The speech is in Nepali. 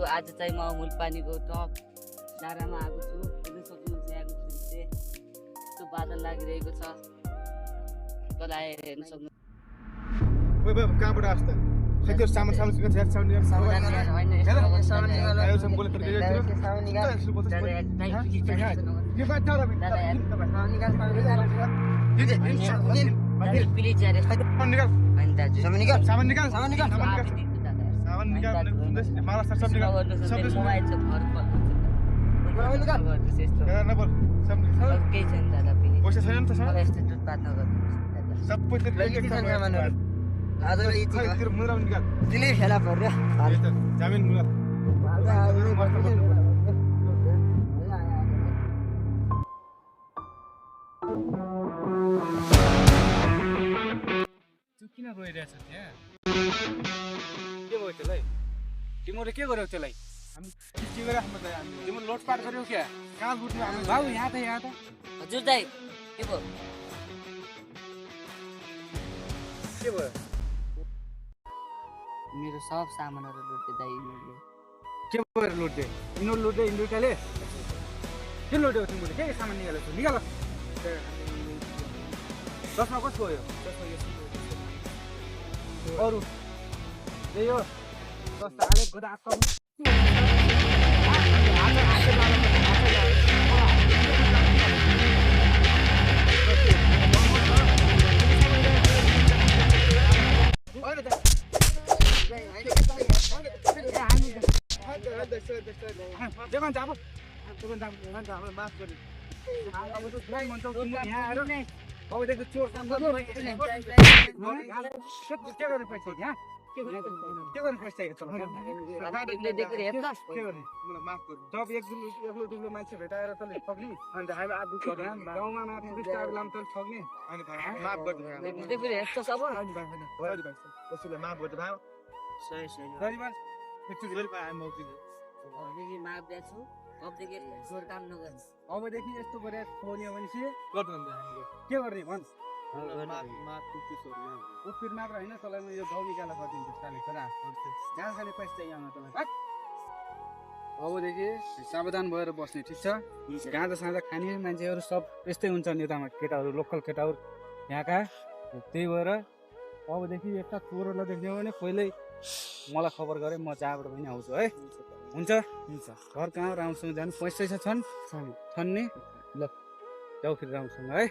आज चाहिँ म मुलपानीको टप डाँडामा आएको छु। हेर्न सक्नुहुन्छ यहाँको दृश्य यस्तो बादल लागिरहेको छ। तल आएर हेर्न सक्नुहुन्छ। कहाँबाट आस् त? खै त्यो सामान निकाल किन रोइरहेछ त्यहाँ? के भयो त्यसलाई? तिमीले के गर्यौ त्यसलाई? हामी के गरिराख्नु त? तिमीले लोटपाट गर्यौ क्या? कहाँ लुट्नु हामी? भाउ यहाँ त हजुर दाइ के भयो? के भयो? मेरो सब सामानहरू लुट्दै दाइ यिनीहरूले। के भएर लुट्दै? यिनीहरू लुट्दै दुइटाले? के लुट्यौ तिमीले? के सामान निकालेको छौ? निकाल। दसमा कसको हो यो? अरू त्यही हो दसटा हाले गोदा सब माफ गर्नु अब देखो चोर काम गर्नु के गर्ने पैसा यहाँ के गर्ने पैसा चलो मलाई माफ गर्नु जब एक दुलो मान्छे भेटाएर तले ठग्ने अनि हामी आदि गाउँमा माथि बिस्तारलाम तले ठग्ने अनि माफ गर्नु फेरि यस्तो सब अनि भाइ हैन भयो भाइ कसैले माफ गर्नु भाइ सही गरिबन एकचोटि गरि पाए म उति अबदेखि माफ दिएछु अबदेखि चोर काम नगर्नु अबदेखि यस्तो गरे खोल्यो भने चाहिँ गर्नु के गर्ने भन् उपिर मात्र होइन तँलाई म यो गाउँ निकाला गरिदिन्छु साले छोरा जहाँ खाने पैसा चाहिँ आउन तँलाई अबदेखि सावधान भएर बस्ने ठिक छ गाँजा साँझा खाने मान्छेहरू सब यस्तै हुन्छ नेतामा केटाहरू लोकल केटाहरू यहाँका त्यही भएर अबदेखि यता चोरहरूलाई देख्यो भने पहिल्यै मलाई खबर गरे म जहाँबाट पनि आउँछु है हुन्छ घर कहाँ राम्रोसँग जानु पैसा छन् नि ल जाऊ फेरि राम्रोसँग है